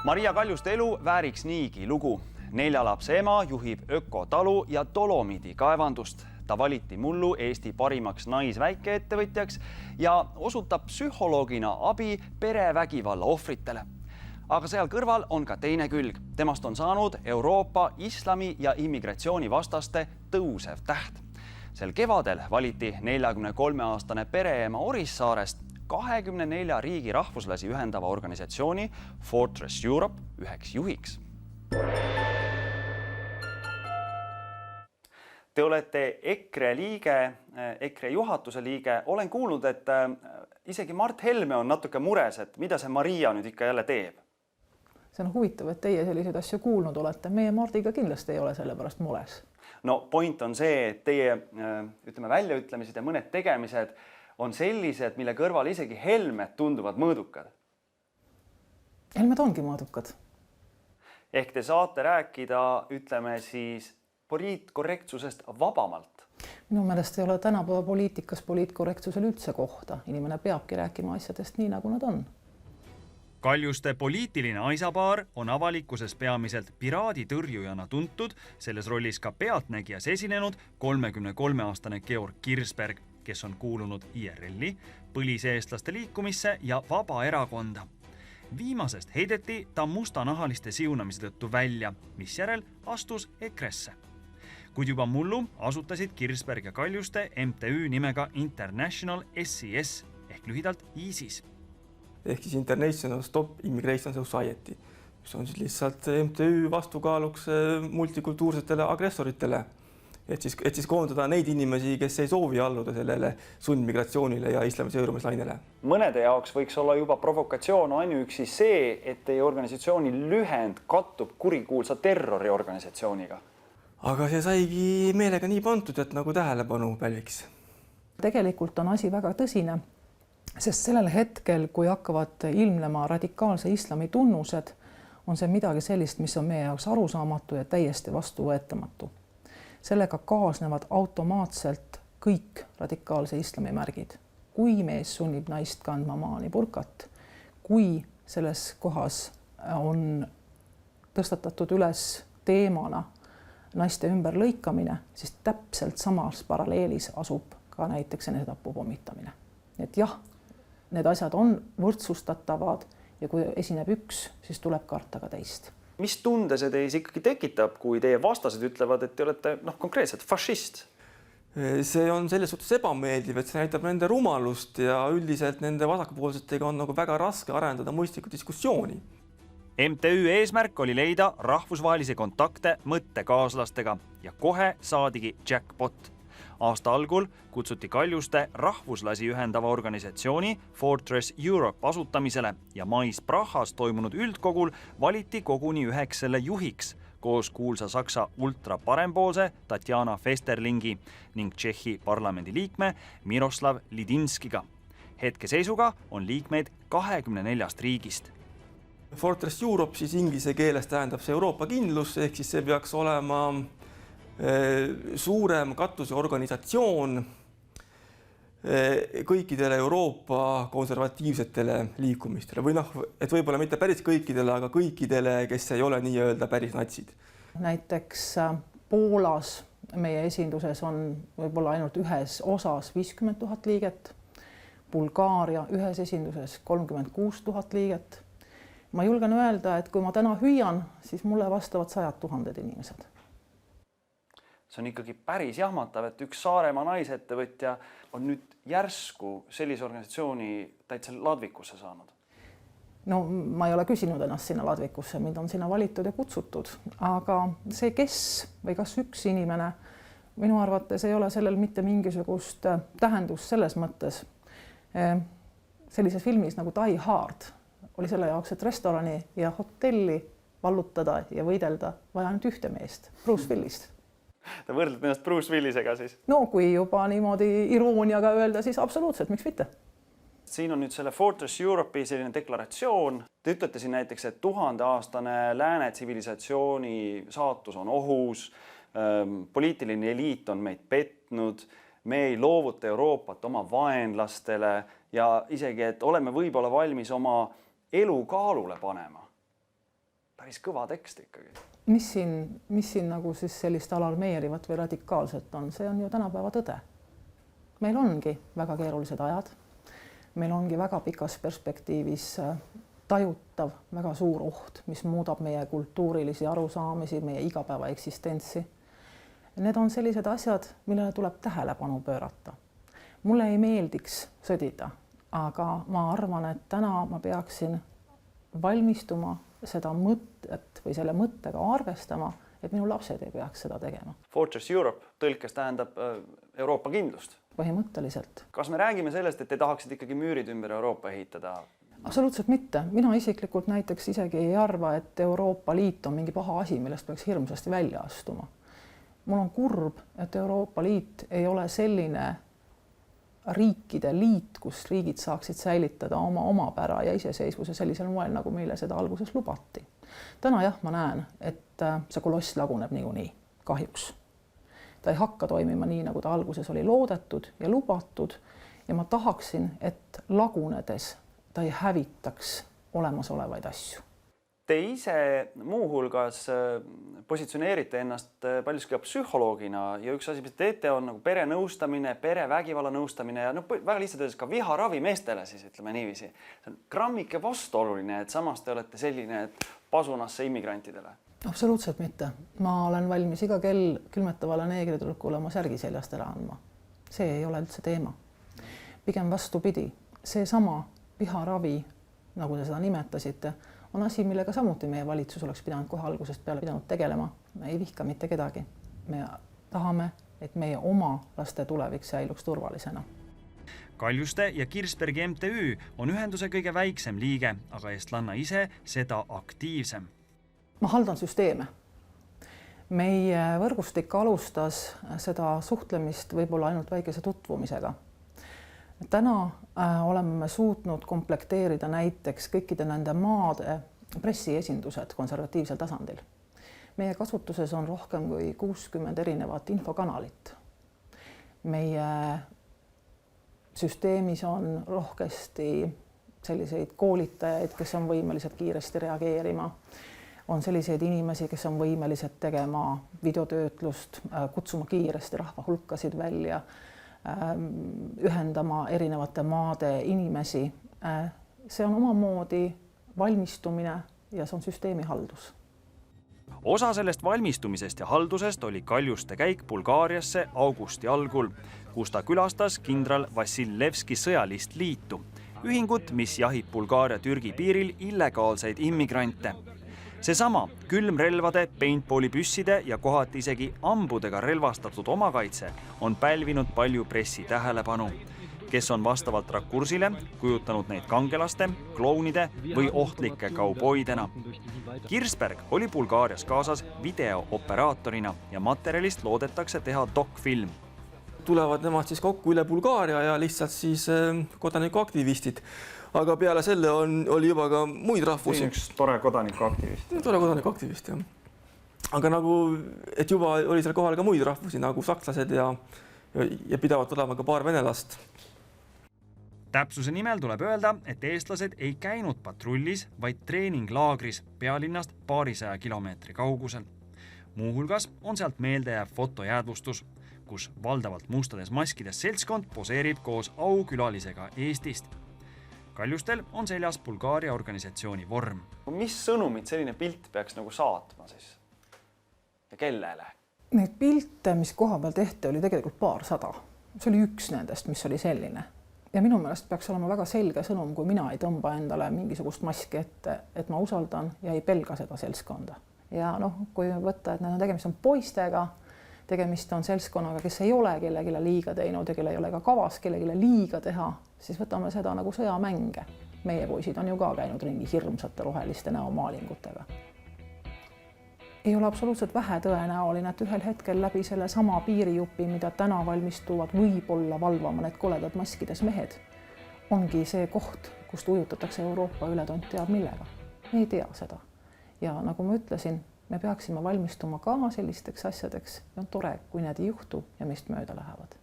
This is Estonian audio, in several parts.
Maria Kaljuste elu vääriks niigi lugu. 4 lapse ema juhib ökotalu ja Dolomidi kaevandust. Ta valiti mullu Eesti parimaks naisväikeettevõtjaks ja osutab psühholoogina abi perevägivalla ohvritele. Aga seal kõrval on ka teine külg. Temast on saanud Euroopa islami ja immigratsioonivastaste tõusev täht. Sel kevadel valiti 43-aastane pereema Orissaarest 24 riigi rahvuslasi ühendava organisatsiooni Fortress Europe üheks juhiks. Te olete EKRE liige, EKRE juhatuse liige. Olen kuulnud, et isegi Mart Helme on natuke mures, et mida see Maria nüüd ikka jälle teeb. See on huvitav, et teie selliseid asju kuulnud olete. Meie Mardiga kindlasti ei ole selle pärast mures. No point on see, et teie väljaütlemised ja mõned tegemised on sellised, mille kõrval isegi Helmed tunduvad mõõdukad. Helmed ongi mõõdukad. Ehk te saate rääkida, siis poliitkorrektsusest vabamalt. Minu meelest ei ole tänapäeva poliitikas poliitkorrektsusel üldse kohta. Inimene peabki rääkima asjadest nii, nagu nad on. Kaljuste poliitiline aisapaar on avalikkuses peamiselt piraaditõrjujana tuntud, selles rollis ka pealtnägijas esinenud 33-aastane Georg Kirsberg, kes on kuulunud IRL-i, põliseestlaste liikumisse ja Vabaerakonda. Viimasest heideti ta mustanahaliste siunamise tõttu välja, misjärel astus EKRE-sse. Kuid juba mullu asutasid Kirsberg ja Kaljuste MTÜ nimega International SIS ehk lühidalt ISIS. Ehk siis International Stop Immigration Society, mis on siis lihtsalt MTÜ vastukaaluks multikultuursetele agressoritele. Et siis koondada neid inimesi, kes ei soovi alluda sellele sundmigratsioonile ja islamiseerumislainele. Mõnede jaoks võiks olla juba provokatsioon ainuüksi see, et teie organisatsiooni lühend kattub kurikuulsa terroriorganisatsiooniga. Aga see saigi meelega nii pandud, et nagu tähelepanu pälviks. Tegelikult on asi väga tõsine, sest sellel hetkel, kui hakkavad ilmnema radikaalse islami tunnused, on see midagi sellist, mis on meie jaoks arusaamatu ja täiesti vastuvõetamatu. Sellega kaasnevad automaatselt kõik radikaalse islami märgid. Kui mees sunnib naist kandma maani burkat, kui selles kohas on tõstatatud üles teemana naiste ümber lõikamine, siis täpselt samas paralleelis asub ka näiteks enesetapu pommitamine. Et jah, need asjad on võrdsustatavad ja kui esineb üks, siis tuleb karta ka teist. Mis tunde see teis ikkagi tekitab, kui teie vastased ütlevad, et te olete konkreetselt fašist? See on selles suhtes ebameeldiv, et see näitab nende rumalust ja üldiselt nende vasakpoolsetega on väga raske arendada mõistlikku diskussiooni. MTÜ eesmärk oli leida rahvusvahelisi kontakte mõttekaaslastega ja kohe saadigi jackpot. Aasta algul kutsuti Kaljuste rahvuslasi ühendava organisatsiooni Fortress Europe asutamisele ja mais Prahas toimunud üldkogul valiti koguni üheks selle juhiks koos kuulsa Saksa ultraparempoolse Tatjana Festerlingi ning Tšehhi parlamendi liikme Miroslav Lidinskiga. Hetkeseisuga on liikmeid 24 riigist. Fortress Europe siis inglise keeles tähendab see Euroopa kindlus, ehk siis see peaks olema suurem katuseorganisatsioon kõikidele Euroopa konservatiivsetele liikumistele või et võib-olla mitte päris kõikidele, aga kõikidele, kes ei ole nii-öelda päris natsid. Näiteks Poolas meie esinduses on võib-olla ainult ühes osas 50 000 liiget, Bulgaaria ühes esinduses 36 000 liiget. Ma julgen öelda, et kui ma täna hüüan, siis mulle vastavad 100 000 inimesed. See on ikkagi päris jahmatav, et üks Saaremaa naisettevõtja on nüüd järsku sellise organisatsiooni täitsa ladvikusse saanud. No ma ei ole küsinud ennast sinna ladvikusse, mind on sinna valitud ja kutsutud, aga see kes või kas üks inimene, minu arvates ei ole sellel mitte mingisugust tähendust selles mõttes. Sellises filmis nagu Die Hard oli selle jaoks, et restorani ja hotelli vallutada ja võidelda vaja nüüd ühte meest, Bruce Willist. Te võrdlete ennast Bruce Willisega siis? No kui juba niimoodi irooniaga öelda, siis absoluutselt, miks mitte? Siin on nüüd selle Fortress Europe'i selline deklaratsioon. Te ütlete siin näiteks, et 1000-aastane lääne tsivilisatsiooni saatus on ohus, poliitiline eliit on meid petnud, me ei loovuta Euroopat oma vaenlastele ja isegi, et oleme võib-olla valmis oma elu kaalule panema. päris kõva tekst ikkagi. Mis siin nagu siis sellist alarmeerivat või radikaalset on, see on ju tänapäeva tõde. Meil ongi väga keerulised ajad. Meil ongi väga pikas perspektiivis tajutav väga suur oht, mis muudab meie kultuurilisi arusaamisi, meie igapäeva eksistentsi. Need on sellised asjad, millele tuleb tähelepanu pöörata. Mulle ei meeldiks sõdida, aga ma arvan, et täna ma peaksin valmistuma seda mõtet või selle mõttega arvestama, et minu lapsed ei peaks seda tegema. Fortress Europe tõlkes tähendab Euroopa kindlust. Põhimõtteliselt. Kas me räägime sellest, et te tahaksid ikkagi müürid ümber Euroopa ehitada? Absoluutselt mitte. Mina isiklikult näiteks isegi ei arva, et Euroopa Liit on mingi paha asi, millest peaks hirmsasti välja astuma. Mul on kurb, et Euroopa Liit ei ole selline riikide liit, kus riigid saaksid säilitada oma omapära ja iseseisvuse sellisel moel, nagu meile seda alguses lubati. Täna jah, ma näen, et see koloss laguneb niikuinii, kahjuks. Ta ei hakka toimima nii, nagu ta alguses oli loodetud ja lubatud ja ma tahaksin, et lagunedes ta ei hävitaks olemasolevaid asju. Te ise muuhulgas positsioneerite ennast paljuski psühholoogina ja üks asi, mis teete, on nagu perenõustamine, perevägivalla nõustamine ja väga lihtsalt öeldes ka viharavi meestele siis, ütleme niiviisi. See on grammike vastuoluline, et samas te olete selline, et pasunasse immigrantidele. Absoluutselt mitte. Ma olen valmis iga kell külmetavale neegritulkule oma särgi seljast ära andma. See ei ole üldse teema. Pigem vastupidi. Seesama viharavi, nagu te seda nimetasite, on asi, millega samuti meie valitsus oleks pidanud kohe algusest peale pidanud tegelema. Me ei vihka mitte kedagi. Me tahame, et meie oma laste tulevik säiluks turvalisena. Kaljuste ja Kirsbergi MTÜ on ühenduse kõige väiksem liige, aga Estlanna ise seda aktiivsem. Ma haldan süsteeme. Meie võrgustik alustas seda suhtlemist võib-olla ainult väikese tutvumisega. Täna oleme suutnud komplekteerida näiteks kõikide nende maade pressiesindused konservatiivsel tasandil. Meie kasutuses on rohkem kui 60 erinevat infokanalit. Meie süsteemis on rohkesti selliseid koolitajaid, kes on võimelised kiiresti reageerima. On selliseid inimesi, kes on võimelised tegema videotöötlust, kutsuma kiiresti rahva hulkasid välja, ühendama erinevate maade inimesi. See on omamoodi valmistumine ja see on süsteemi haldus. Osa sellest valmistumisest ja haldusest oli Kaljuste käik Bulgaariasse augusti algul, kus ta külastas kindral Vassillevski sõjalist liitu, ühingut, mis jahib Bulgaaria-Türgi piiril illegaalseid immigrante. Seesama külmrelvade, paintballi püsside ja kohati isegi ambudega relvastatud omakaitse on pälvinud palju pressi tähelepanu, kes on vastavalt rakursile kujutanud neid kangelaste, klounide või ohtlike kauboidena. Kirsberg oli Bulgaarias kaasas videooperaatorina ja materjalist loodetakse teha dokfilm. Tulevad nemad siis kokku üle Bulgaaria ja lihtsalt siis kodanikuaktivistid. Aga peale selle oli juba ka muid rahvusi. Üks tore kodanikuaktivist. Tore kodanikuaktivist, jah. Aga nagu, et juba oli seal kohal ka muid rahvusi, nagu sakslased ja pidavad olema ka paar venelast. Täpsuse nimel tuleb öelda, et eestlased ei käinud patrullis, vaid treeninglaagris pealinnast paarisaja kilomeetri kaugusel. Muuhulgas on sealt meeldejääv fotojäädvustus, kus valdavalt mustades maskides seltskond poseerib koos aukülalisega Eestist. Kaljustel on seljas Bulgaaria organisatsiooni vorm. Mis sõnumid selline pilt peaks nagu saatma siis? Ja kellele? Neid pilte, mis koha peal tehti, oli tegelikult paarsada. See oli üks nendest, mis oli selline. Ja minu meelest peaks olema väga selge sõnum, kui mina ei tõmba endale mingisugust maski ette, et ma usaldan ja ei pelga seda seltskonda. Ja kui võtta, et need on tegemist on poistega, tegemist on seltskonnaga, kes ei ole kellegile liiga teinud ja kelle ei ole ka kavas kellegile liiga teha, siis võtame seda nagu sõjamänge. Meie poisid on ju ka käinud ringi hirmsate roheliste näomaalingutega. Ei ole absoluutselt vähe tõenäoline, et ühel hetkel läbi selle sama piirijupi, mida täna valmistuvad võib-olla valvama need koledad maskides mehed, ongi see koht, kust ujutatakse Euroopa üle tont teab millega. Me ei tea seda. Ja nagu ma ütlesin, me peaksime valmistuma ka sellisteks asjadeks ja on tore, kui need ei juhtu ja meist mööda lähevad.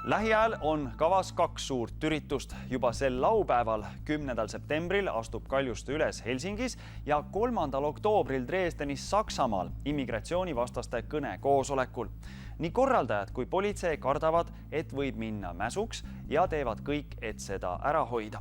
Lähiajal on kavas 2 suurt üritust. Juba sel laupäeval, 10. septembril astub Kaljuste üles Helsingis ja 3. oktoobril Dresdenis Saksamaal immigratsioonivastaste kõnekoosolekul. Nii korraldajad kui politsei kardavad, et võib minna mäsuks ja teevad kõik, et seda ära hoida.